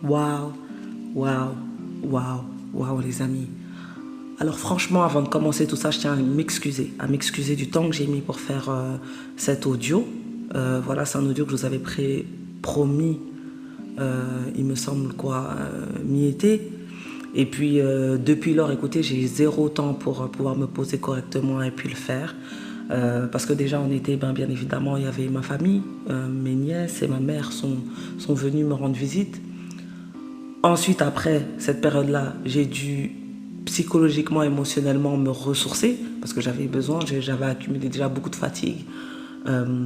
Waouh, waouh, waouh, waouh les amis. Alors franchement, avant de commencer tout ça, je tiens à m'excuser du temps que j'ai mis pour faire cet audio. Voilà, c'est un audio que je vous avais promis, il me semble quoi, mi-été. Et puis depuis lors, écoutez, j'ai zéro temps pour pouvoir me poser correctement et puis le faire. Parce que déjà en été, bien évidemment, il y avait ma famille, mes nièces et ma mère sont venues me rendre visite. Ensuite, après cette période-là, j'ai dû psychologiquement, émotionnellement me ressourcer parce que j'avais besoin, j'avais accumulé déjà beaucoup de fatigue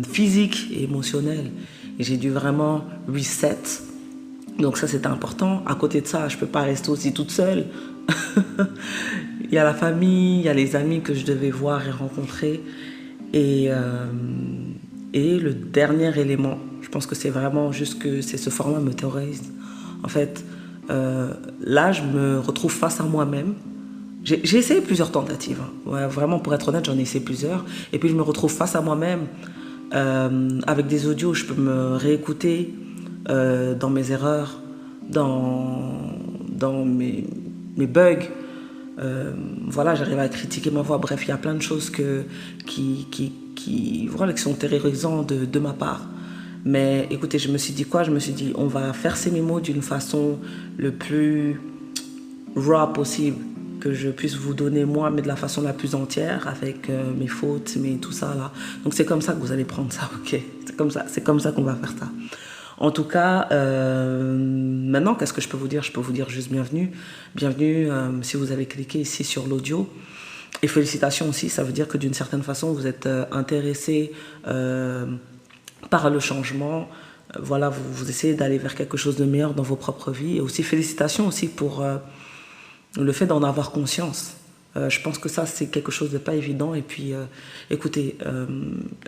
physique et émotionnelle et j'ai dû vraiment reset. Donc ça, c'était important. À côté de ça, je ne peux pas rester aussi toute seule. Il y a la famille, il y a les amis que je devais voir et rencontrer. Et le dernier élément, je pense que c'est vraiment juste que ce format me terrorise. En fait, là, je me retrouve face à moi-même. J'ai essayé plusieurs tentatives. Hein. Ouais, vraiment, pour être honnête, j'en ai essayé plusieurs. Et puis, je me retrouve face à moi-même. Avec des audios, je peux me réécouter dans mes erreurs, dans mes bugs. Voilà, j'arrive à critiquer ma voix. Bref, il y a plein de choses qui sont terrorisantes de ma part. Mais écoutez, je me suis dit quoi? Je me suis dit, on va faire ces mémos d'une façon le plus raw possible, que je puisse vous donner moi, mais de la façon la plus entière, avec mes fautes, tout ça là. Donc c'est comme ça que vous allez prendre ça, ok? C'est comme ça qu'on va faire ça. En tout cas, maintenant, qu'est-ce que je peux vous dire? Je peux vous dire juste bienvenue. Bienvenue si vous avez cliqué ici sur l'audio. Et félicitations aussi, ça veut dire que d'une certaine façon, vous êtes intéressé par le changement. Voilà, vous essayez d'aller vers quelque chose de meilleur dans vos propres vies. Et aussi félicitations aussi pour le fait d'en avoir conscience. Je pense que ça, c'est quelque chose de pas évident. Et puis, écoutez,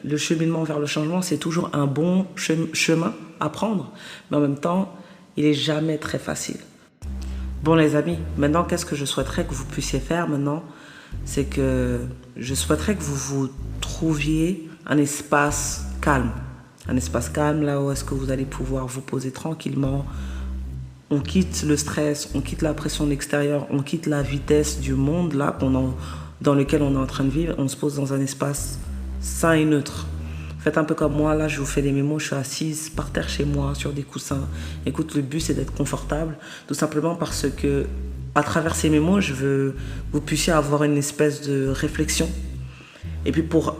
le cheminement vers le changement, c'est toujours un bon chemin à prendre. Mais en même temps, il n'est jamais très facile. Bon, les amis, maintenant, qu'est-ce que je souhaiterais que vous puissiez faire maintenant? C'est que je souhaiterais que vous vous trouviez un espace calme. Un espace calme, là où est-ce que vous allez pouvoir vous poser tranquillement. On quitte le stress, on quitte la pression de l'extérieur, on quitte la vitesse du monde là, dans lequel on est en train de vivre. On se pose dans un espace sain et neutre. Faites un peu comme moi, là je vous fais des mémos, je suis assise par terre chez moi sur des coussins. Écoute, le but c'est d'être confortable, tout simplement parce que à travers ces mémos, je veux que vous puissiez avoir une espèce de réflexion. Et puis pour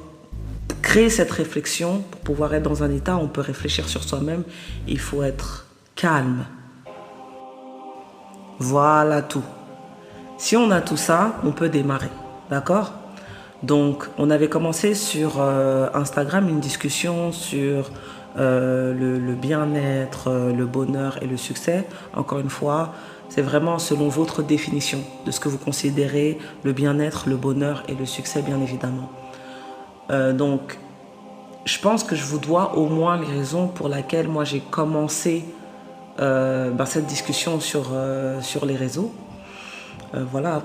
créer cette réflexion, pour pouvoir être dans un état où on peut réfléchir sur soi-même, il faut être calme. Voilà tout. Si on a tout ça, on peut démarrer, d'accord? Donc, on avait commencé sur Instagram une discussion sur le bien-être, le bonheur et le succès. Encore une fois, c'est vraiment selon votre définition de ce que vous considérez le bien-être, le bonheur et le succès, bien évidemment. Donc, je pense que je vous dois au moins les raisons pour lesquelles moi j'ai commencé cette discussion sur les réseaux. Voilà,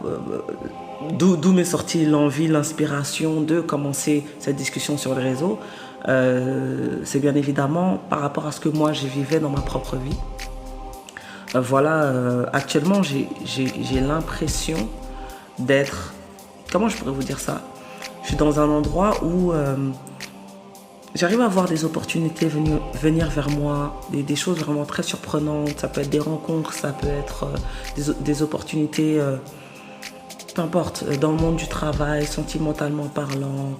d'où m'est sortie l'envie, l'inspiration de commencer cette discussion sur les réseaux. C'est bien évidemment par rapport à ce que moi je vivais dans ma propre vie. Actuellement j'ai l'impression d'être, comment je pourrais vous dire ça? Je suis dans un endroit où j'arrive à voir des opportunités venir vers moi, des choses vraiment très surprenantes. Ça peut être des rencontres, ça peut être des opportunités, peu importe, dans le monde du travail, sentimentalement parlant.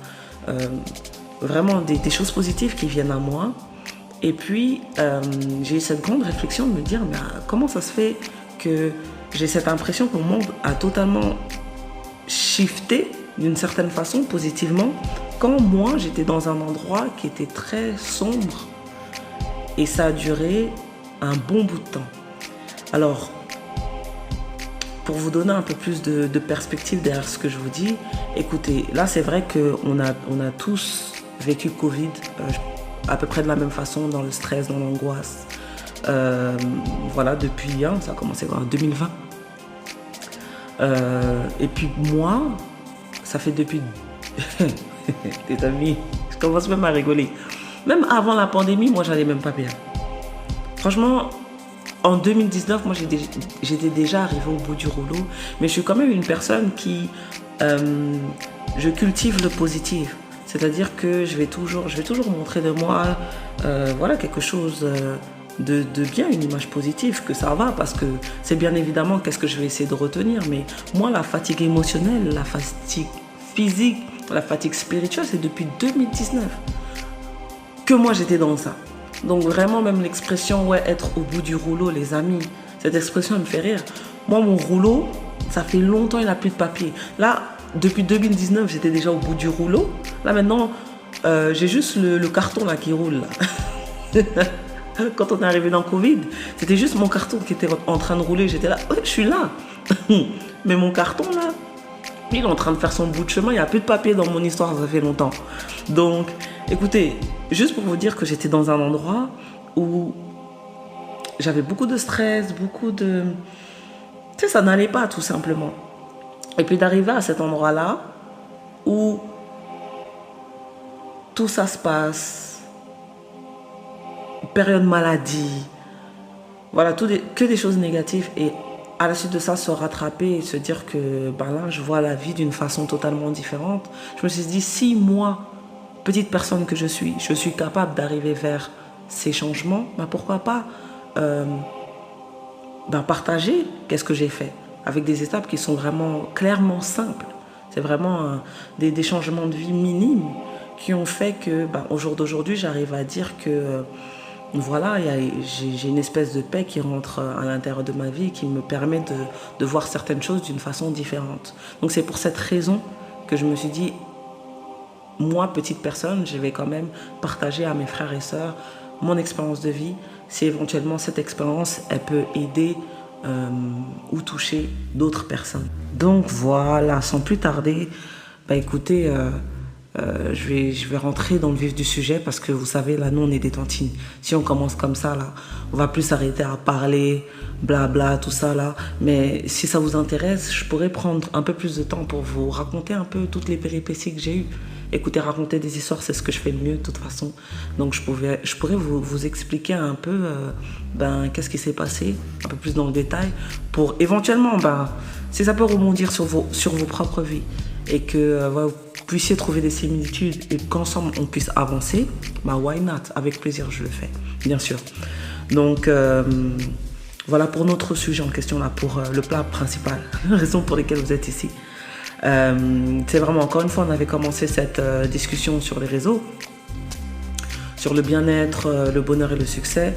Vraiment des choses positives qui viennent à moi. Et puis, j'ai eu cette grande réflexion de me dire, mais comment ça se fait que j'ai cette impression que mon monde a totalement shifté d'une certaine façon, positivement, quand moi, j'étais dans un endroit qui était très sombre et ça a duré un bon bout de temps. Alors, pour vous donner un peu plus de perspective derrière ce que je vous dis, écoutez, là, c'est vrai qu'on a tous vécu Covid à peu près de la même façon, dans le stress, dans l'angoisse. Voilà, depuis, ça a commencé en 2020. Et puis moi, ça fait depuis... Les amis, je commence même à rigoler. Même avant la pandémie, moi, j'allais même pas bien. Franchement, En 2019, moi, j'étais déjà arrivée au bout du rouleau, mais je suis quand même une personne qui... je cultive le positif. C'est-à-dire que je vais toujours montrer de moi voilà, quelque chose de bien, une image positive, que ça va, parce que c'est bien évidemment qu'est-ce que je vais essayer de retenir. Mais moi, la fatigue émotionnelle, la fatigue physique, la fatigue spirituelle, c'est depuis 2019 que moi, j'étais dans ça. Donc vraiment, même l'expression, ouais, être au bout du rouleau, les amis, cette expression, elle me fait rire. Moi, mon rouleau, ça fait longtemps, il n'a plus de papier. Là, depuis 2019, j'étais déjà au bout du rouleau. Là, maintenant, j'ai juste le carton là qui roule. Là. Quand on est arrivé dans le Covid, c'était juste mon carton qui était en train de rouler. J'étais là, ouais, je suis là. Mais mon carton, là, il est en train de faire son bout de chemin. Il n'y a plus de papier dans mon histoire, ça fait longtemps. Donc, écoutez, juste pour vous dire que j'étais dans un endroit où j'avais beaucoup de stress, beaucoup de... Tu sais, ça n'allait pas, tout simplement. Et puis d'arriver à cet endroit-là où tout ça se passe, période maladie, voilà, que des choses négatives, et à la suite de ça se rattraper et se dire que ben là je vois la vie d'une façon totalement différente. Je me suis dit, si moi, petite personne que je suis capable d'arriver vers ces changements, ben pourquoi pas partager qu'est-ce que j'ai fait avec des étapes qui sont vraiment clairement simples. C'est vraiment des changements de vie minimes qui ont fait que au jour d'aujourd'hui j'arrive à dire que voilà, j'ai une espèce de paix qui rentre à l'intérieur de ma vie et qui me permet de voir certaines choses d'une façon différente. Donc c'est pour cette raison que je me suis dit, moi, petite personne, je vais quand même partager à mes frères et sœurs mon expérience de vie, si éventuellement cette expérience, elle peut aider ou toucher d'autres personnes. Donc voilà, sans plus tarder, écoutez... je vais rentrer dans le vif du sujet parce que vous savez, là, nous, on est des tantines. Si on commence comme ça, là, on va plus s'arrêter à parler, blabla, tout ça, là. Mais si ça vous intéresse, je pourrais prendre un peu plus de temps pour vous raconter un peu toutes les péripéties que j'ai eues. Écoutez, raconter des histoires, c'est ce que je fais le mieux, de toute façon. Donc, je pourrais vous expliquer un peu qu'est-ce qui s'est passé, un peu plus dans le détail, pour éventuellement, si ça peut rebondir sur vos propres vies et que vous puissiez trouver des similitudes et qu'ensemble on puisse avancer, why not? Avec plaisir, je le fais, bien sûr. Donc, voilà pour notre sujet en question, là, pour le plat principal, raison pour laquelle vous êtes ici. C'est vraiment, encore une fois, on avait commencé cette discussion sur les réseaux, sur le bien-être, le bonheur et le succès,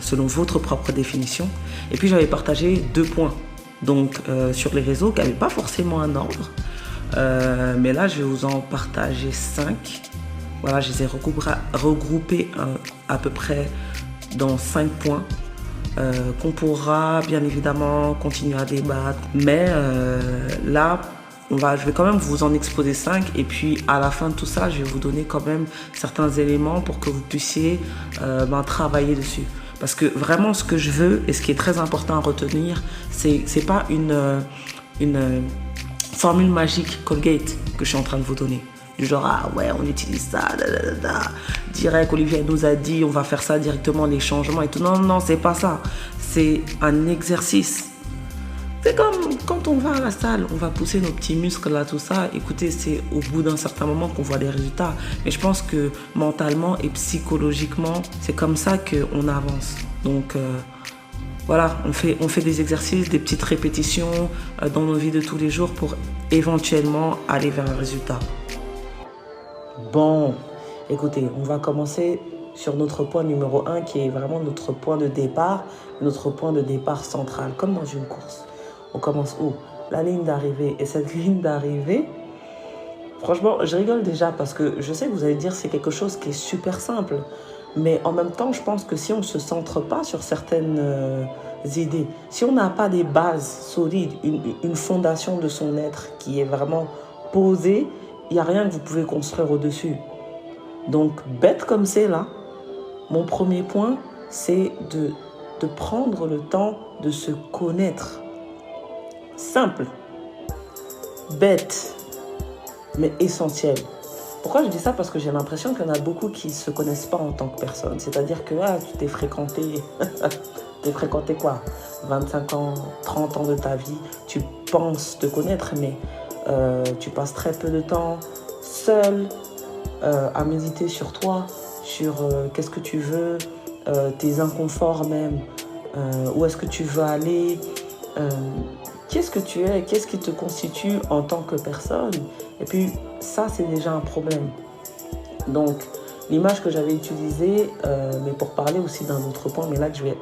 selon votre propre définition. Et puis, j'avais partagé 2 points, donc sur les réseaux, qui n'avaient pas forcément un ordre. Mais là, je vais vous en partager 5. Voilà, je les ai regroupés à peu près dans 5 points qu'on pourra bien évidemment continuer à débattre. Mais là, je vais quand même vous en exposer 5 et puis à la fin de tout ça, je vais vous donner quand même certains éléments pour que vous puissiez travailler dessus. Parce que vraiment, ce que je veux et ce qui est très important à retenir, c'est pas une formule magique Colgate que je suis en train de vous donner. Du genre, ah ouais, on utilise ça, direct, Olivier nous a dit, on va faire ça directement, les changements et tout. Non, c'est pas ça. C'est un exercice. C'est comme quand on va à la salle, on va pousser nos petits muscles là, tout ça. Écoutez, c'est au bout d'un certain moment qu'on voit des résultats. Mais je pense que mentalement et psychologiquement, c'est comme ça qu'on avance. Donc, voilà, on fait des exercices, des petites répétitions dans nos vies de tous les jours pour éventuellement aller vers un résultat. Bon, écoutez, on va commencer sur notre point numéro 1 qui est vraiment notre point de départ central, comme dans une course. On commence où? La ligne d'arrivée. Et cette ligne d'arrivée, franchement, je rigole déjà parce que je sais que vous allez dire c'est quelque chose qui est super simple. Mais en même temps, je pense que si on ne se centre pas sur certaines idées, si on n'a pas des bases solides, une fondation de son être qui est vraiment posée, il n'y a rien que vous pouvez construire au-dessus. Donc, bête comme c'est là, mon premier point, c'est de prendre le temps de se connaître. Simple, bête, mais essentiel. Pourquoi je dis ça? Parce que j'ai l'impression qu'il y en a beaucoup qui ne se connaissent pas en tant que personne. C'est-à-dire que tu t'es fréquenté t'es fréquenté quoi? 25 ans, 30 ans de ta vie, tu penses te connaître, mais tu passes très peu de temps seul à méditer sur toi, sur qu'est-ce que tu veux, tes inconforts même, où est-ce que tu veux aller, qu'est-ce que tu es, qu'est-ce qui te constitue en tant que personne. Et puis ça, c'est déjà un problème. Donc l'image que j'avais utilisée, mais pour parler aussi d'un autre point, mais là que je vais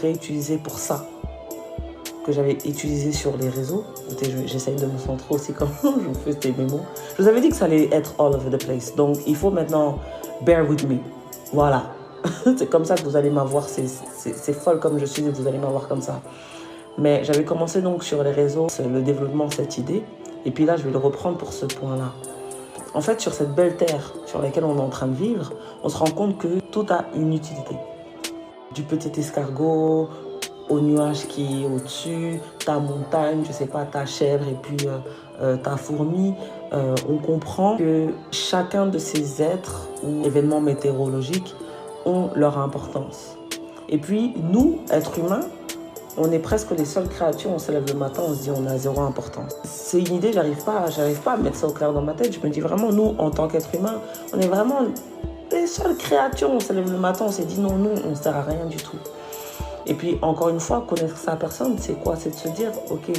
réutiliser pour ça, que j'avais utilisé sur les réseaux. J'essaye de me centrer aussi quand je vous fais ces mémos. Je vous avais dit que ça allait être all over the place. Donc, il faut maintenant bear with me. Voilà. C'est comme ça que vous allez m'avoir. C'est folle comme je suis et vous allez m'avoir comme ça. Mais j'avais commencé donc sur les réseaux le développement de cette idée. Et puis là, je vais le reprendre pour ce point-là. En fait, sur cette belle terre sur laquelle on est en train de vivre, on se rend compte que tout a une utilité. Du petit escargot au nuage qui est au-dessus, ta montagne, je sais pas, ta chèvre et puis ta fourmi. On comprend que chacun de ces êtres ou événements météorologiques ont leur importance. Et puis, nous, êtres humains, on est presque les seules créatures, on se lève le matin, on se dit on a zéro importance. C'est une idée, j'arrive pas à mettre ça au clair dans ma tête. Je me dis vraiment, nous, en tant qu'êtres humains, on est vraiment les seules créatures, on se lève le matin, on s'est dit non, nous, on ne sert à rien du tout. Et puis, encore une fois, connaître sa personne, c'est quoi? C'est de se dire, ok,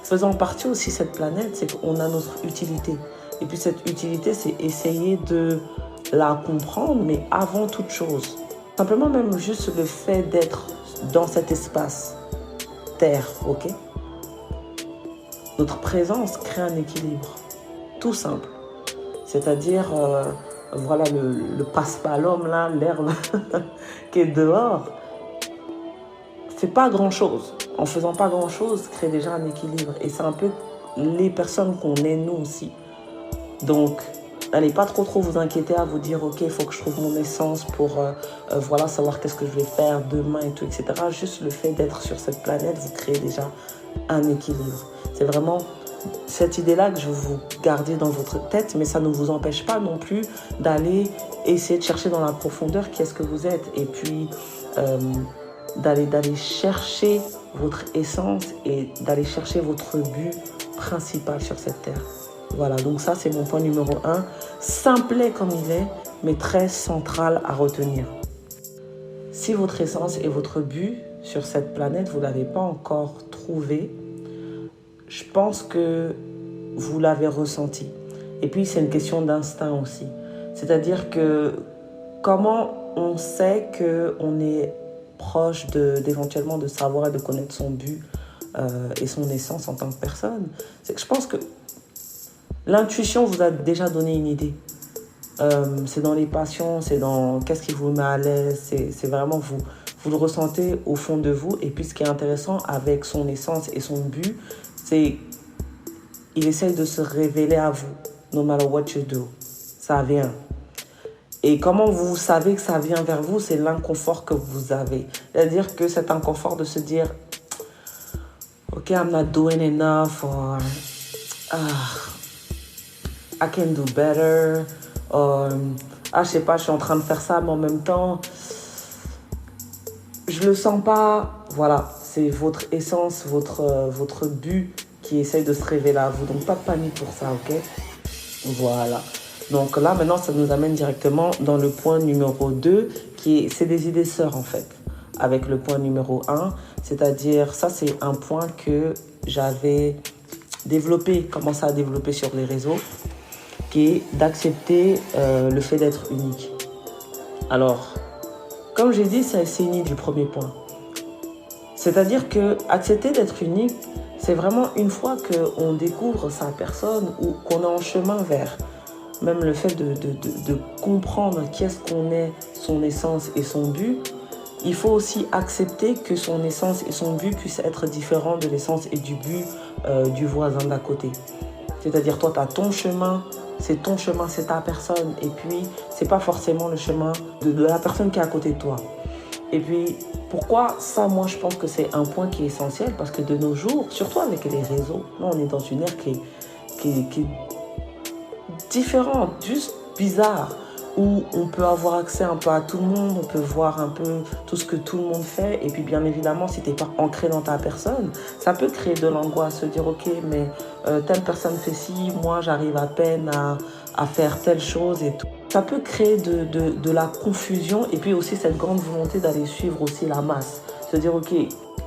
faisant partie aussi de cette planète, c'est qu'on a notre utilité. Et puis, cette utilité, c'est essayer de la comprendre, mais avant toute chose. Simplement, même juste le fait d'être dans cet espace, Terre, ok? Notre présence crée un équilibre, tout simple. C'est-à-dire, voilà, le passe-palome, là, l'herbe qui est dehors, fait pas grand-chose. En faisant pas grand-chose, crée déjà un équilibre. Et c'est un peu les personnes qu'on est, nous aussi. Donc, n'allez pas trop vous inquiéter à vous dire, ok, il faut que je trouve mon essence pour voilà, savoir qu'est-ce que je vais faire demain et tout, etc. Juste le fait d'être sur cette planète, vous créez déjà un équilibre. C'est vraiment cette idée-là que je veux vous garder dans votre tête, mais ça ne vous empêche pas non plus d'aller essayer de chercher dans la profondeur qui est-ce que vous êtes. Et puis, d'aller chercher votre essence et d'aller chercher votre but principal sur cette terre. Voilà, donc ça c'est mon point numéro 1. Simplet comme il est, mais très central à retenir. Si votre essence et votre but sur cette planète, vous ne l'avez pas encore trouvé, je pense que vous l'avez ressenti. Et puis c'est une question d'instinct aussi. C'est-à-dire que comment on sait qu'on est proche d'éventuellement de savoir et de connaître son but et son essence en tant que personne, c'est que je pense que l'intuition vous a déjà donné une idée. C'est dans les passions, c'est dans qu'est-ce qui vous met à l'aise, c'est vraiment vous le ressentez au fond de vous. Et puis ce qui est intéressant avec son essence et son but, c'est il essaye de se révéler à vous, no matter what you do. Ça vient. Et comment vous savez que ça vient vers vous, c'est l'inconfort que vous avez. C'est-à-dire que cet inconfort de se dire, ok, I'm not doing enough, or I can do better, or je sais pas, je suis en train de faire ça, mais en même temps, je le sens pas. Voilà, c'est votre essence, votre but qui essaye de se révéler à vous. Donc pas de panique pour ça, ok? Voilà. Donc là, maintenant, ça nous amène directement dans le point numéro 2, c'est des idées sœurs en fait, avec le point numéro 1. C'est-à-dire, ça c'est un point que j'avais commencé à développer sur les réseaux, qui est d'accepter le fait d'être unique. Alors, comme j'ai dit, c'est une idée du premier point. C'est-à-dire que accepter d'être unique, c'est vraiment une fois qu'on découvre sa personne ou qu'on est en chemin vers même le fait de comprendre qui est-ce qu'on est, son essence et son but. Il faut aussi accepter que son essence et son but puissent être différents de l'essence et du but du voisin d'à côté. C'est-à-dire, toi, tu as ton chemin, c'est ta personne. Et puis, c'est pas forcément le chemin de la personne qui est à côté de toi. Et puis, pourquoi ça, moi, je pense que c'est un point qui est essentiel, parce que de nos jours, surtout avec les réseaux, là, on est dans une ère qui est différente, juste bizarre, où on peut avoir accès un peu à tout le monde, on peut voir un peu tout ce que tout le monde fait. Et puis bien évidemment, si tu n'es pas ancré dans ta personne, ça peut créer de l'angoisse, se dire ok, mais telle personne fait ci, moi j'arrive à peine à faire telle chose et tout. Ça peut créer de la confusion et puis aussi cette grande volonté d'aller suivre aussi la masse. Se dire ok,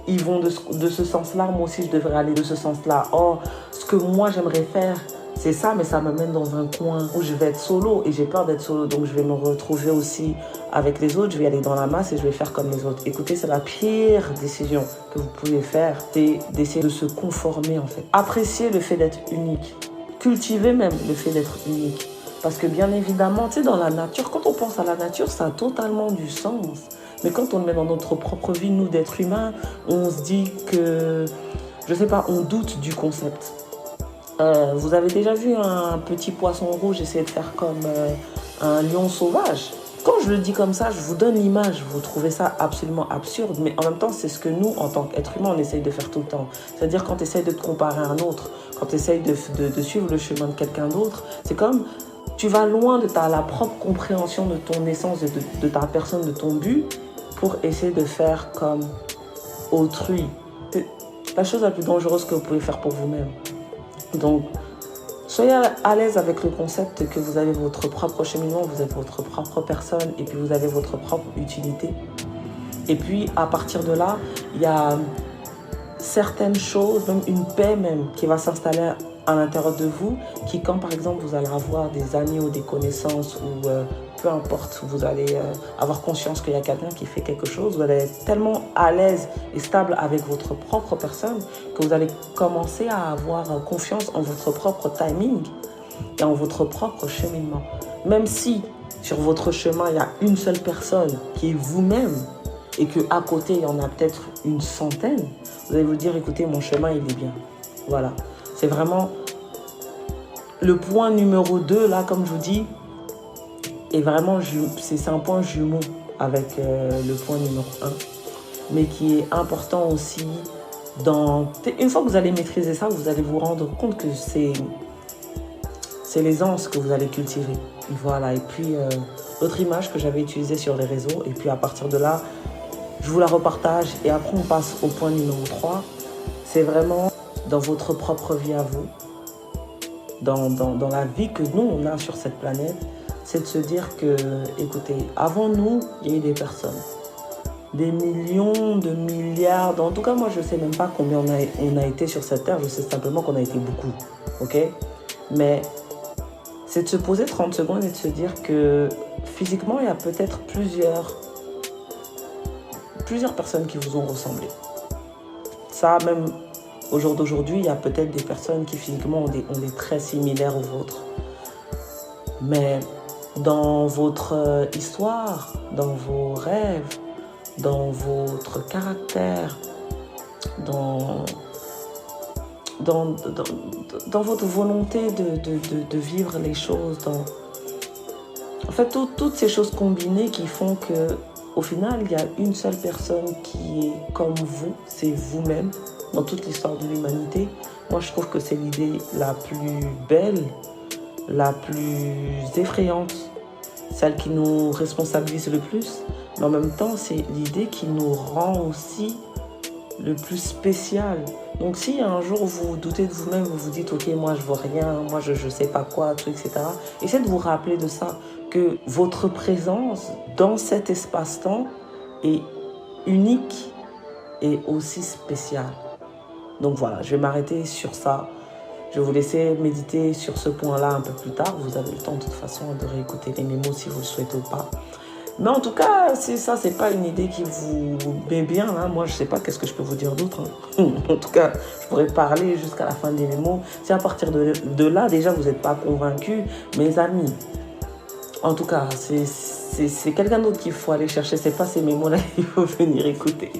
ils vont de ce sens-là, moi aussi je devrais aller de ce sens-là. Or, ce que moi j'aimerais faire, c'est ça, mais ça me mène dans un coin où je vais être solo et j'ai peur d'être solo. Donc je vais me retrouver aussi avec les autres, je vais aller dans la masse et je vais faire comme les autres. Écoutez, c'est la pire décision que vous pouvez faire, c'est d'essayer de se conformer en fait. Appréciez le fait d'être unique. Cultivez même le fait d'être unique. Parce que bien évidemment, tu sais, dans la nature, quand on pense à la nature, ça a totalement du sens. Mais quand on le met dans notre propre vie, nous d'êtres humains, on se dit que, je sais pas, on doute du concept. Vous avez déjà vu un petit poisson rouge essayer de faire comme un lion sauvage? Quand je le dis comme ça, je vous donne l'image, vous trouvez ça absolument absurde, mais en même temps, c'est ce que nous, en tant qu'êtres humains, on essaye de faire tout le temps. C'est-à-dire quand tu essayes de te comparer à un autre, quand tu essayes de suivre le chemin de quelqu'un d'autre, c'est comme tu vas loin de la propre compréhension de ton essence, de ta personne, de ton but, pour essayer de faire comme autrui. C'est la chose la plus dangereuse que vous pouvez faire pour vous-même. Donc, soyez à l'aise avec le concept que vous avez votre propre cheminement, vous êtes votre propre personne et puis vous avez votre propre utilité. Et puis, à partir de là, il y a certaines choses, même une paix même, qui va s'installer à l'intérieur de vous, qui quand par exemple vous allez avoir des amis ou des connaissances ou peu importe, vous allez avoir conscience qu'il y a quelqu'un qui fait quelque chose, vous allez être tellement à l'aise et stable avec votre propre personne que vous allez commencer à avoir confiance en votre propre timing et en votre propre cheminement. Même si sur votre chemin, il y a une seule personne qui est vous-même et qu'à côté, il y en a peut-être une centaine, vous allez vous dire, écoutez, mon chemin, il est bien. Voilà. C'est vraiment le point numéro 2, là, comme je vous dis, et vraiment, c'est un point jumeau avec le point numéro 1, mais qui est important aussi. Une fois que vous allez maîtriser ça, vous allez vous rendre compte que c'est l'aisance que vous allez cultiver. Voilà, et puis l'autre image que j'avais utilisée sur les réseaux, et puis à partir de là, je vous la repartage, et après on passe au point numéro 3, c'est vraiment dans votre propre vie à vous, dans la vie que nous, on a sur cette planète, c'est de se dire que, écoutez, avant nous, il y a eu des personnes. Des millions, de milliards, en tout cas, moi, je ne sais même pas combien on a été sur cette terre, je sais simplement qu'on a été beaucoup, ok? Mais c'est de se poser 30 secondes et de se dire que, physiquement, il y a peut-être plusieurs personnes qui vous ont ressemblé. Ça, même au jour d'aujourd'hui, il y a peut-être des personnes qui physiquement ont des traits similaires aux vôtres. Mais dans votre histoire, dans vos rêves, dans votre caractère, dans votre volonté de vivre les choses, en fait, toutes ces choses combinées qui font que, au final, il y a une seule personne qui est comme vous, c'est vous-même, dans toute l'histoire de l'humanité. Moi, je trouve que c'est l'idée la plus belle, la plus effrayante, celle qui nous responsabilise le plus, mais en même temps, c'est l'idée qui nous rend aussi le plus spécial. Donc si un jour vous doutez de vous-même, vous vous dites ok, moi je vois rien, moi je sais pas quoi, tout, etc. Essayez de vous rappeler de ça, que votre présence dans cet espace-temps est unique et aussi spéciale. Donc voilà, je vais m'arrêter sur ça. Je vais vous laisser méditer sur ce point-là un peu plus tard. Vous avez le temps de toute façon de réécouter les mémos si vous le souhaitez ou pas. Mais en tout cas, c'est pas une idée qui vous met bien. Hein. Moi, je sais pas qu'est-ce que je peux vous dire d'autre. Hein. En tout cas, je pourrais parler jusqu'à la fin des mémos. Si à partir de là, déjà, vous n'êtes pas convaincus, mes amis, en tout cas, c'est quelqu'un d'autre qu'il faut aller chercher. C'est pas ces mémos-là qu'il faut venir écouter.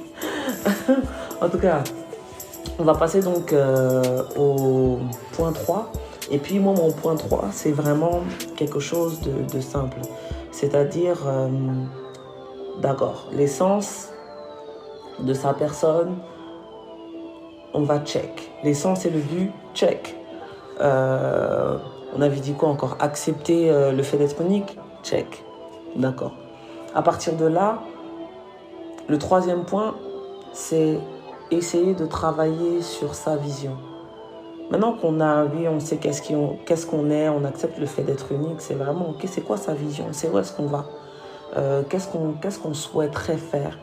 En tout cas, on va passer donc au point 3. Et puis moi, mon point 3, c'est vraiment quelque chose de simple. C'est-à-dire, d'accord, l'essence de sa personne, on va check. L'essence et le but, check. On avait dit quoi encore? Accepter le fait d'être unique, check. D'accord. À partir de là, le troisième point, c'est essayer de travailler sur sa vision. Maintenant qu'on a, oui, on sait qu'est-ce qu'on est, on accepte le fait d'être unique, c'est vraiment, ok, c'est quoi sa vision, c'est où est-ce qu'on va, qu'est-ce qu'on souhaiterait faire.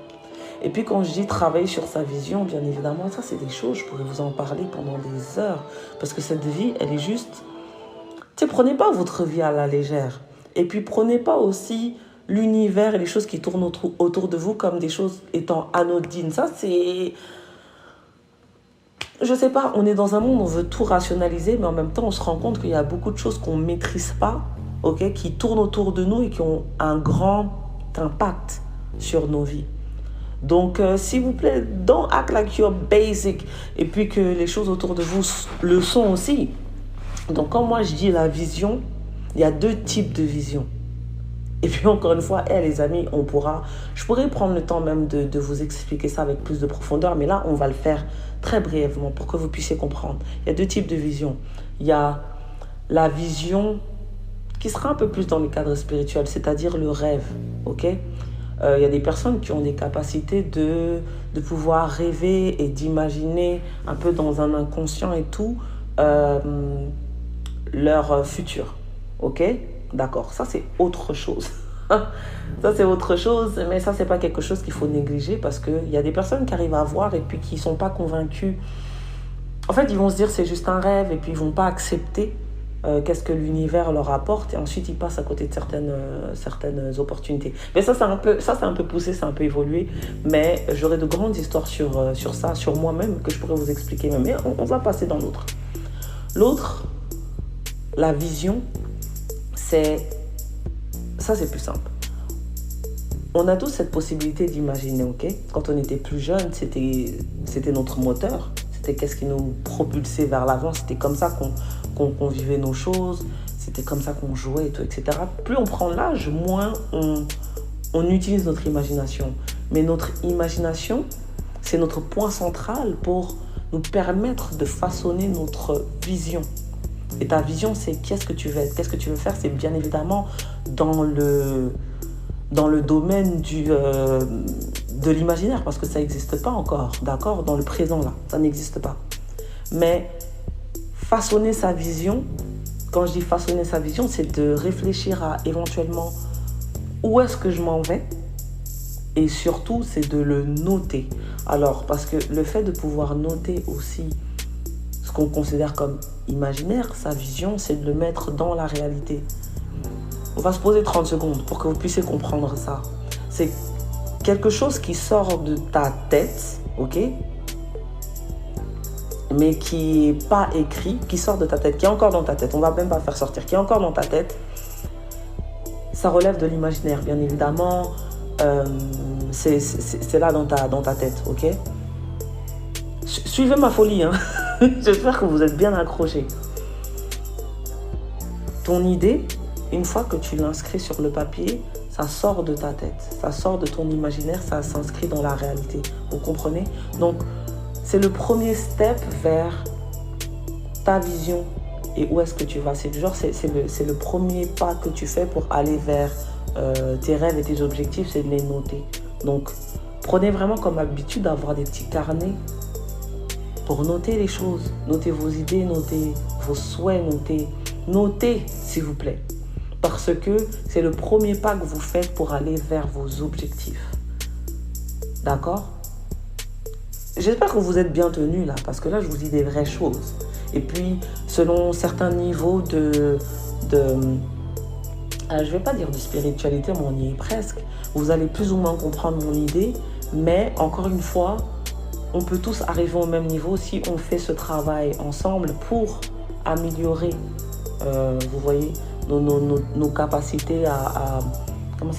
Et puis quand je dis travailler sur sa vision, bien évidemment, ça c'est des choses, je pourrais vous en parler pendant des heures, parce que cette vie, elle est juste, tu sais, prenez pas votre vie à la légère. Et puis prenez pas aussi l'univers et les choses qui tournent autour de vous comme des choses étant anodines. Ça c'est... Je sais pas, on est dans un monde où on veut tout rationaliser, mais en même temps on se rend compte qu'il y a beaucoup de choses qu'on ne maîtrise pas, ok, qui tournent autour de nous et qui ont un grand impact sur nos vies. Donc, s'il vous plaît, don't act like you're basic. Et puis que les choses autour de vous le sont aussi. Donc, quand moi je dis la vision, il y a deux types de vision. Et puis, encore une fois, les amis, je pourrais prendre le temps même de vous expliquer ça avec plus de profondeur. Mais là, on va le faire très brièvement pour que vous puissiez comprendre. Il y a deux types de vision. Il y a la vision qui sera un peu plus dans le cadre spirituel, c'est-à-dire le rêve, ok ? Il y a des personnes qui ont des capacités de pouvoir rêver et d'imaginer un peu dans un inconscient et tout leur futur. Ok ? D'accord, ça c'est autre chose. Ça c'est autre chose, mais ça c'est pas quelque chose qu'il faut négliger parce qu'il y a des personnes qui arrivent à voir et puis qui sont pas convaincues. En fait, ils vont se dire c'est juste un rêve et puis ils vont pas accepter qu'est-ce que l'univers leur apporte et ensuite ils passent à côté de certaines opportunités. Mais ça c'est un peu poussé, c'est un peu évolué, mais j'aurai de grandes histoires sur ça, sur moi-même, que je pourrais vous expliquer même. Mais on va passer dans l'autre. L'autre, la vision, ça c'est plus simple. On a tous cette possibilité d'imaginer, ok ? Quand on était plus jeune, c'était notre moteur, c'était qu'est-ce qui nous propulsait vers l'avant, c'était comme ça qu'on vivait nos choses, c'était comme ça qu'on jouait et tout, etc. Plus on prend l'âge, moins on utilise notre imagination. Mais notre imagination, c'est notre point central pour nous permettre de façonner notre vision. Et ta vision, c'est qu'est-ce que tu veux être, qu'est-ce que tu veux faire, c'est bien évidemment dans le domaine de l'imaginaire, parce que ça n'existe pas encore, d'accord ? Dans le présent, là, ça n'existe pas. Mais façonner sa vision, quand je dis façonner sa vision, c'est de réfléchir à éventuellement où est-ce que je m'en vais, et surtout, c'est de le noter. Alors, parce que le fait de pouvoir noter aussi ce qu'on considère comme imaginaire, sa vision, c'est de le mettre dans la réalité. On va se poser 30 secondes pour que vous puissiez comprendre ça. C'est quelque chose qui sort de ta tête, ok ? Mais qui n'est pas écrit, qui sort de ta tête, qui est encore dans ta tête. On ne va même pas faire sortir, qui est encore dans ta tête. Ça relève de l'imaginaire, bien évidemment. C'est là dans ta tête, ok ? Suivez ma folie, hein. J'espère que vous êtes bien accrochés. Ton idée, une fois que tu l'inscris sur le papier, ça sort de ta tête, ça sort de ton imaginaire, ça s'inscrit dans la réalité. Vous comprenez ? Donc, c'est le premier step vers ta vision et où est-ce que tu vas. C'est le premier pas que tu fais pour aller vers tes rêves et tes objectifs, c'est de les noter. Donc, prenez vraiment comme habitude d'avoir des petits carnets pour noter les choses. Notez vos idées, notez vos souhaits, notez s'il vous plaît. Parce que c'est le premier pas que vous faites pour aller vers vos objectifs. D'accord ? J'espère que vous êtes bien tenus là, parce que là, je vous dis des vraies choses. Et puis, selon certains niveaux je ne vais pas dire de spiritualité, mais on y est presque. Vous allez plus ou moins comprendre mon idée, mais encore une fois, on peut tous arriver au même niveau si on fait ce travail ensemble pour améliorer, vous voyez, nos capacités à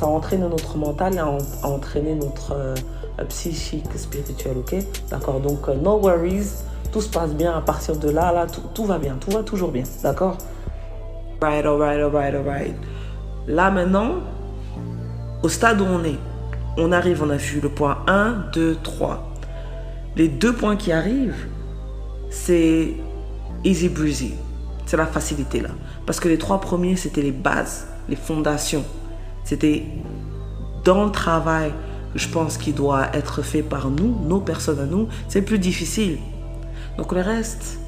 entraîner notre mental et à entraîner notre psychique spirituel, ok ? D'accord, donc no worries, tout se passe bien à partir de là, tout va bien, tout va toujours bien, d'accord ? Alright. Là maintenant, au stade où on arrive, on a vu le point 1, 2, 3. Les 2 points qui arrivent, c'est easy breezy. C'est la facilité là. Parce que les 3 premiers, c'était les bases, les fondations. C'était dans le travail que je pense qu'il doit être fait par nous, nos personnes à nous, c'est plus difficile. Donc le reste,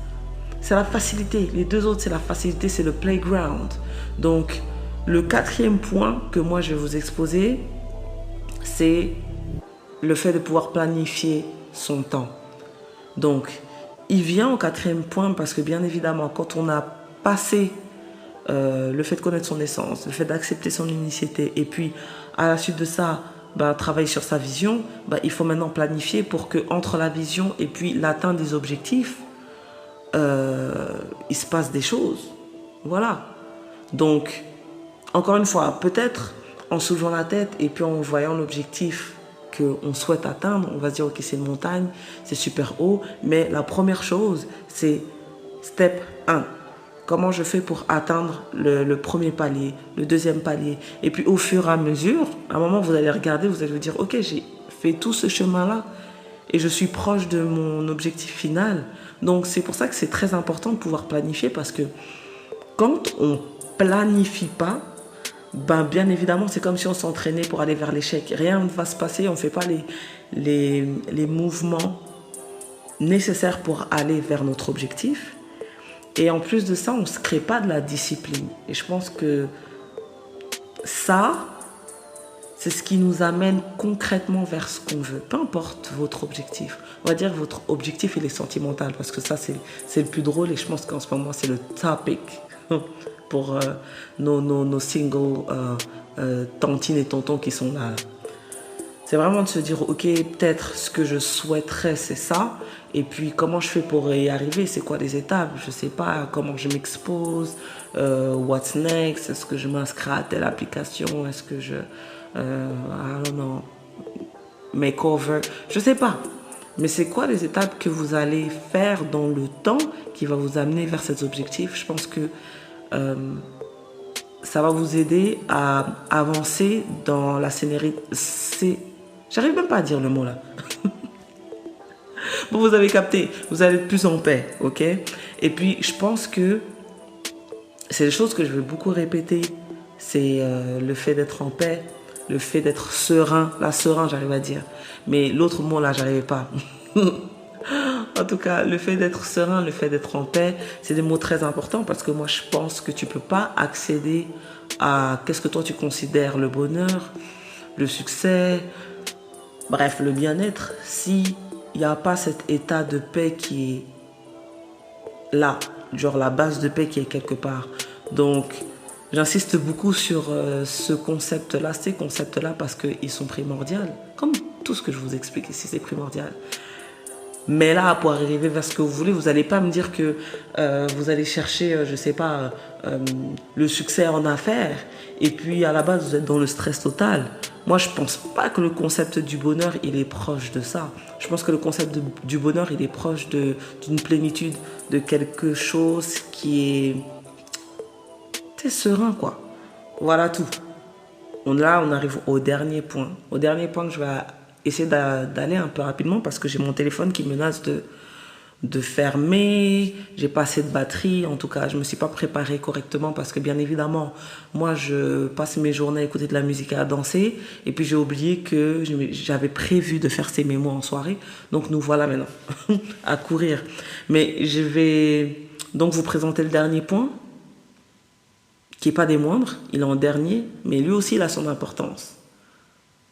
c'est la facilité. Les deux autres, c'est la facilité, c'est le playground. Donc le quatrième point que moi je vais vous exposer, c'est le fait de pouvoir planifier son temps. Donc, il vient au quatrième point parce que bien évidemment, quand on a passé le fait de connaître son essence, le fait d'accepter son unicité, et puis à la suite de ça, travailler sur sa vision, il faut maintenant planifier pour que entre la vision et puis l'atteinte des objectifs, il se passe des choses. Voilà. Donc, encore une fois, peut-être en soulevant la tête et puis en voyant l'objectif qu'on souhaite atteindre, on va se dire ok, c'est une montagne, c'est super haut, mais la première chose, c'est step 1. Comment je fais pour atteindre le premier palier, le deuxième palier. Et puis au fur et à mesure, à un moment vous allez regarder, vous allez vous dire ok, j'ai fait tout ce chemin-là et je suis proche de mon objectif final. Donc c'est pour ça que c'est très important de pouvoir planifier, parce que quand on planifie pas, bien évidemment, c'est comme si on s'entraînait pour aller vers l'échec. Rien ne va se passer, on ne fait pas les mouvements nécessaires pour aller vers notre objectif. Et en plus de ça, on ne se crée pas de la discipline. Et je pense que ça, c'est ce qui nous amène concrètement vers ce qu'on veut. Peu importe votre objectif. On va dire que votre objectif, il est sentimental, parce que ça, c'est le plus drôle. Et je pense qu'en ce moment, c'est le topic pour nos singles tantines et tontons qui sont là. C'est vraiment de se dire, ok, peut-être ce que je souhaiterais, c'est ça. Et puis, comment je fais pour y arriver? C'est quoi les étapes? Je sais pas. Comment je m'expose? What's next? Est-ce que je m'inscris à telle application? Est-ce que je... I don't know. Makeover? Je sais pas. Mais c'est quoi les étapes que vous allez faire dans le temps qui va vous amener vers cet objectif? Je pense que ça va vous aider à avancer dans la scénarité. J'arrive même pas à dire le mot là. Bon, vous avez capté, vous allez être plus en paix, ok? Et puis, je pense que c'est des choses que je vais beaucoup répéter. C'est le fait d'être en paix, le fait d'être serein. Là, serein, j'arrive à dire. Mais l'autre mot là, j'arrivais pas. En tout cas, le fait d'être serein, le fait d'être en paix, c'est des mots très importants, parce que moi, je pense que tu ne peux pas accéder à qu'est-ce que toi tu considères le bonheur, le succès, bref, le bien-être, s'il n'y a pas cet état de paix qui est là, genre la base de paix qui est quelque part. Donc, j'insiste beaucoup sur ces concepts-là, parce qu'ils sont primordiaux. Comme tout ce que je vous explique ici, c'est primordial. Mais là, pour arriver vers ce que vous voulez, vous n'allez pas me dire que vous allez chercher, je ne sais pas, le succès en affaires, et puis à la base, vous êtes dans le stress total. Moi, je ne pense pas que le concept du bonheur, il est proche de ça. Je pense que le concept du bonheur, il est proche d'une plénitude, de quelque chose qui est serein, quoi. Voilà tout. Là, on arrive au dernier point. Au dernier point que je vais essayer d'aller un peu rapidement, parce que j'ai mon téléphone qui menace de fermer, j'ai pas assez de batterie, en tout cas je me suis pas préparée correctement, parce que bien évidemment moi je passe mes journées à écouter de la musique et à danser, et puis j'ai oublié que j'avais prévu de faire ces mémos en soirée, donc nous voilà maintenant à courir. Mais je vais donc vous présenter le dernier point, qui n'est pas des moindres, il est en dernier, mais lui aussi il a son importance.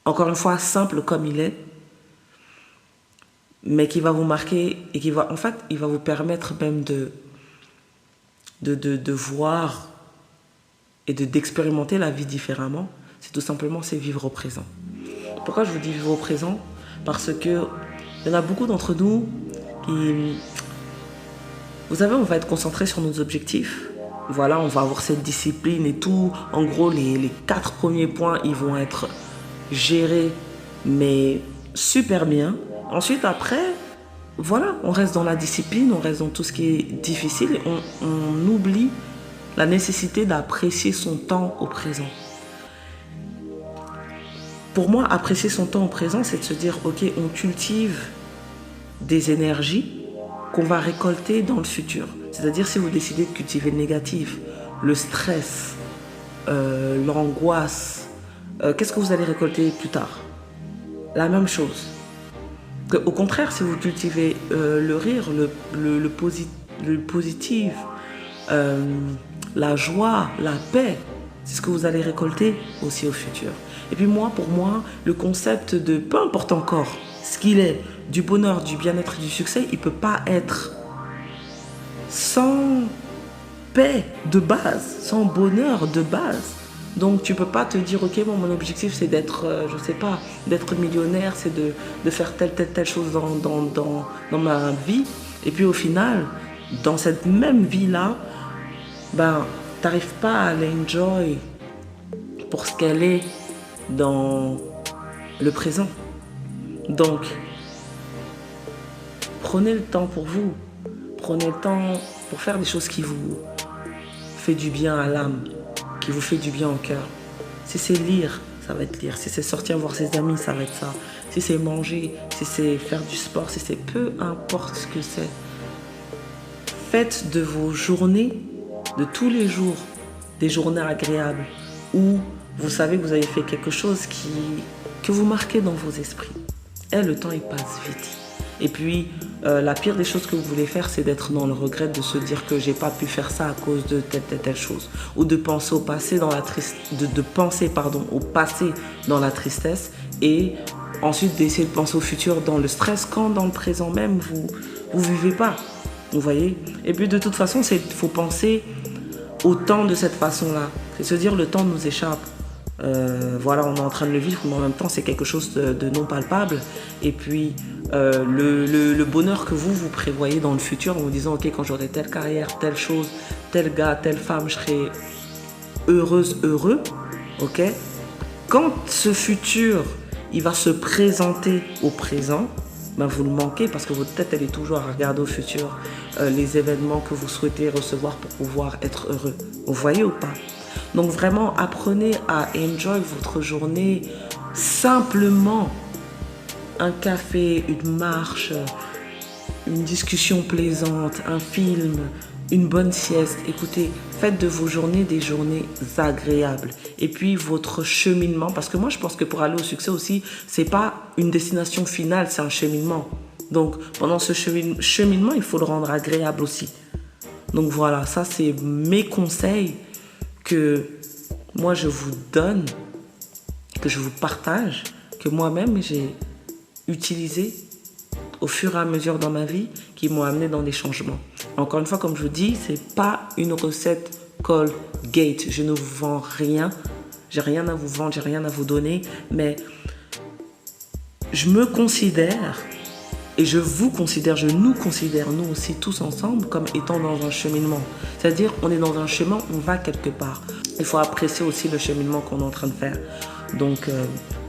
Encore une fois, simple comme il est, mais qui va vous marquer et qui va, en fait, il va vous permettre même de voir et d'expérimenter la vie différemment. C'est tout simplement, c'est vivre au présent. Pourquoi je vous dis vivre au présent? Parce que il y en a beaucoup d'entre nous qui, vous savez, on va être concentré sur nos objectifs. Voilà, on va avoir cette discipline et tout. En gros, les 4 premiers points, ils vont être gérés, mais super bien. Ensuite, après, voilà, on reste dans la discipline, on reste dans tout ce qui est difficile. On oublie la nécessité d'apprécier son temps au présent. Pour moi, apprécier son temps au présent, c'est de se dire, ok, on cultive des énergies qu'on va récolter dans le futur. C'est-à-dire, si vous décidez de cultiver le négatif, le stress, l'angoisse, qu'est-ce que vous allez récolter plus tard? La même chose. Au contraire, si vous cultivez le rire, le positif, la joie, la paix, c'est ce que vous allez récolter aussi au futur. Et puis pour moi, le concept de, peu importe encore ce qu'il est, du bonheur, du bien-être, du succès, il ne peut pas être sans paix de base, sans bonheur de base. Donc tu ne peux pas te dire, ok, bon, mon objectif c'est d'être, je sais pas, d'être millionnaire, c'est de faire telle chose dans ma vie. Et puis au final, dans cette même vie-là, ben, tu n'arrives pas à l'enjoy pour ce qu'elle est dans le présent. Donc, prenez le temps pour vous. Prenez le temps pour faire des choses qui vous fait du bien à l'âme, qui vous fait du bien au cœur. Si c'est lire, ça va être lire. Si c'est sortir voir ses amis, ça va être ça. Si c'est manger, si c'est faire du sport, si c'est peu importe ce que c'est. Faites de vos journées, de tous les jours, des journées agréables où vous savez que vous avez fait quelque chose que vous marquez dans vos esprits. Et le temps, il passe vite. Et puis, la pire des choses que vous voulez faire, c'est d'être dans le regret, de se dire que j'ai pas pu faire ça à cause de telle chose. Ou de penser au passé dans la de penser au passé dans la tristesse et ensuite d'essayer de penser au futur dans le stress quand dans le présent même, vous vivez pas. Vous voyez? Et puis de toute façon, il faut penser au temps de cette façon-là. C'est se dire le temps nous échappe. Voilà, on est en train de le vivre, mais en même temps, c'est quelque chose de non palpable. Et puis, le bonheur que vous prévoyez dans le futur en vous disant, ok, quand j'aurai telle carrière, telle chose, tel gars, telle femme, je serai heureuse, heureux, ok? Quand ce futur, il va se présenter au présent, ben vous le manquez parce que votre tête, elle est toujours à regarder au futur les événements que vous souhaitez recevoir pour pouvoir être heureux. Vous voyez ou pas? Donc vraiment, apprenez à enjoy votre journée simplement. Un café, une marche, une discussion plaisante, un film, une bonne sieste. Écoutez, faites de vos journées des journées agréables. Et puis votre cheminement, parce que moi je pense que pour aller au succès aussi, c'est pas une destination finale, c'est un cheminement. Donc pendant ce cheminement, il faut le rendre agréable aussi. Donc voilà, ça c'est mes conseils que moi je vous donne, que je vous partage, que moi-même j'ai utilisé au fur et à mesure dans ma vie, qui m'ont amené dans des changements. Encore une fois, comme je vous dis, c'est pas une recette Colgate. Je ne vous vends rien, j'ai rien à vous vendre, j'ai rien à vous donner, mais je me considère et je vous considère, je nous considère, nous aussi tous ensemble, comme étant dans un cheminement. C'est-à-dire, on est dans un chemin, on va quelque part. Il faut apprécier aussi le cheminement qu'on est en train de faire. Donc,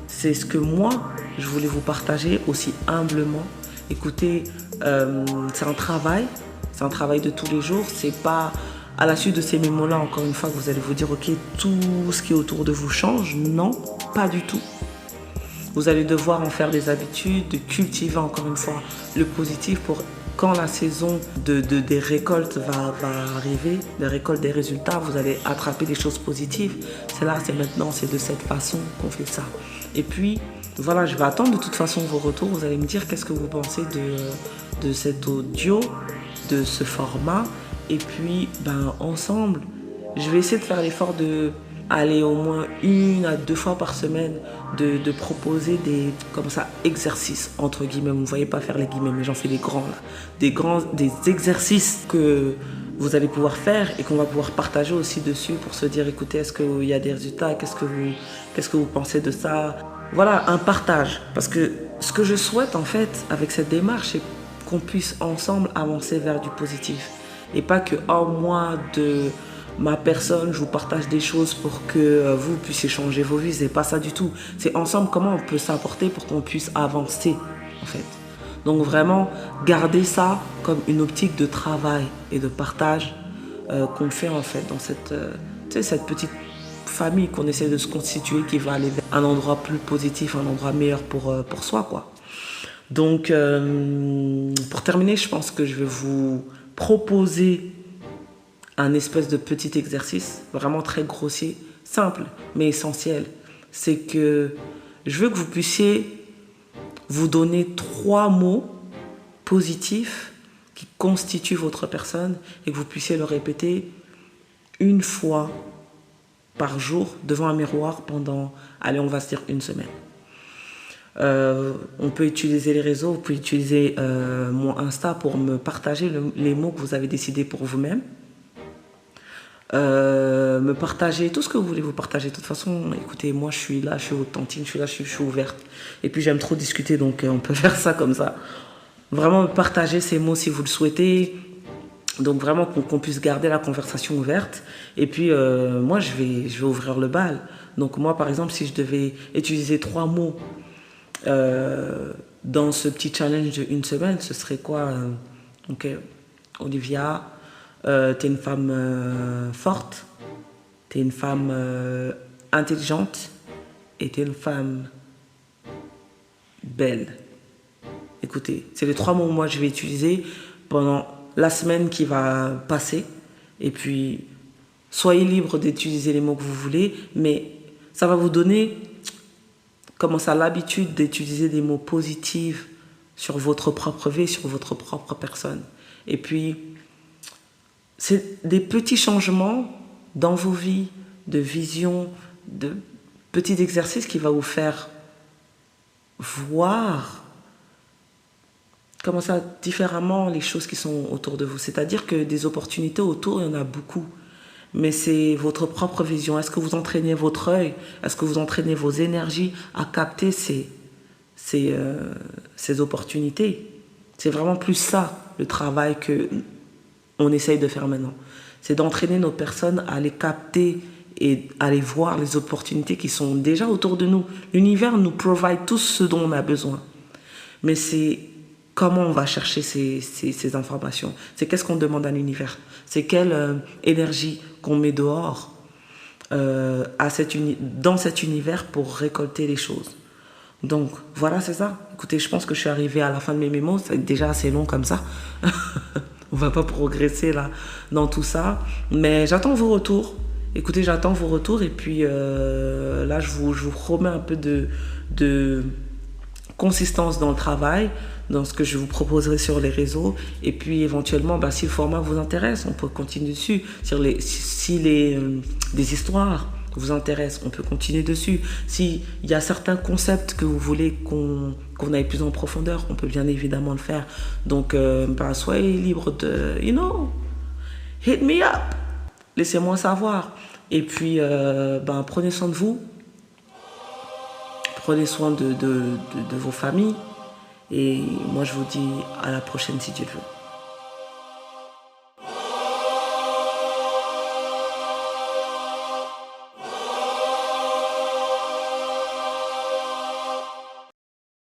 c'est ce que moi, je voulais vous partager aussi humblement. Écoutez, c'est un travail de tous les jours. C'est pas à la suite de ces mémos-là, encore une fois, que vous allez vous dire, ok, tout ce qui est autour de vous change. Non, pas du tout. Vous allez devoir en faire des habitudes, de cultiver encore une fois le positif pour quand la saison des récoltes va arriver, des récoltes, des résultats, vous allez attraper des choses positives. C'est là, c'est maintenant, c'est de cette façon qu'on fait ça. Et puis, voilà, je vais attendre de toute façon vos retours. Vous allez me dire qu'est-ce que vous pensez de cet audio, de ce format. Et puis, ensemble, je vais essayer de faire l'effort de aller au moins 1 à 2 fois par semaine, de proposer des exercices, entre guillemets. Vous ne voyez pas faire les guillemets, mais j'en fais des grands là. Des exercices que vous allez pouvoir faire et qu'on va pouvoir partager aussi dessus pour se dire, écoutez, est-ce qu'il y a des résultats? Qu'est-ce que vous pensez de ça? Voilà, un partage. Parce que ce que je souhaite en fait avec cette démarche, c'est qu'on puisse ensemble avancer vers du positif. Et pas que, moi, de ma personne, je vous partage des choses pour que vous puissiez changer vos vies. C'est pas ça du tout. C'est ensemble comment on peut s'apporter pour qu'on puisse avancer, en fait. Donc vraiment, gardez ça comme une optique de travail et de partage qu'on fait en fait dans cette petite famille qu'on essaie de se constituer qui va aller vers un endroit plus positif, un endroit meilleur pour soi, quoi. Donc, pour terminer, je pense que je vais vous proposer un espèce de petit exercice, vraiment très grossier, simple, mais essentiel. c'est que je veux que vous puissiez vous donner 3 mots positifs qui constituent votre personne et que vous puissiez le répéter une fois par jour devant un miroir pendant, allez, on va se dire 1 semaine. On peut utiliser les réseaux, vous pouvez utiliser mon Insta pour me partager les mots que vous avez décidés pour vous-même. Me partager tout ce que vous voulez vous partager. De toute façon, écoutez, moi je suis là, je suis authentique, je suis là, je suis ouverte. Et puis j'aime trop discuter, donc on peut faire ça comme ça. Vraiment me partager ces mots si vous le souhaitez. Donc vraiment qu'on puisse garder la conversation ouverte. Et puis moi je vais ouvrir le bal. Donc moi par exemple, si je devais utiliser 3 mots dans ce petit challenge de 1 semaine, ce serait quoi? Ok, Olivia, t'es une femme forte, t'es une femme intelligente et t'es une femme belle. Écoutez, c'est les 3 mots que moi je vais utiliser pendant la semaine qui va passer. Et puis, soyez libre d'utiliser les mots que vous voulez, mais ça va vous donner comment ça l'habitude d'utiliser des mots positifs sur votre propre vie, sur votre propre personne. Et puis, c'est des petits changements dans vos vies, de vision, de petits exercices qui vont vous faire voir comment ça différemment les choses qui sont autour de vous. C'est-à-dire que des opportunités autour, il y en a beaucoup. Mais c'est votre propre vision. Est-ce que vous entraînez votre œil? Est-ce que vous entraînez vos énergies à capter ces opportunités? C'est vraiment plus ça, le travail qu'on essaye de faire maintenant. C'est d'entraîner nos personnes à les capter et à aller voir les opportunités qui sont déjà autour de nous. L'univers nous provide tout ce dont on a besoin. Mais c'est comment on va chercher ces informations. C'est qu'est-ce qu'on demande à l'univers. C'est quelle énergie qu'on met dehors dans cet univers pour récolter les choses. Donc voilà, c'est ça. Écoutez, je pense que je suis arrivée à la fin de mes mémos. C'est déjà assez long comme ça. On va pas progresser là dans tout ça. Mais j'attends vos retours. Écoutez, j'attends vos retours. Et puis là, je vous promets un peu de consistance dans le travail, dans ce que je vous proposerai sur les réseaux. Et puis éventuellement, si le format vous intéresse, on peut continuer dessus. Si des histoires vous intéressent, on peut continuer dessus. S'il y a certains concepts que vous voulez qu'on aille plus en profondeur, on peut bien évidemment le faire. Donc soyez libre de, hit me up. Laissez-moi savoir. Et puis prenez soin de vous. Prenez soin de vos familles. Et moi, je vous dis à la prochaine si Dieu le veut.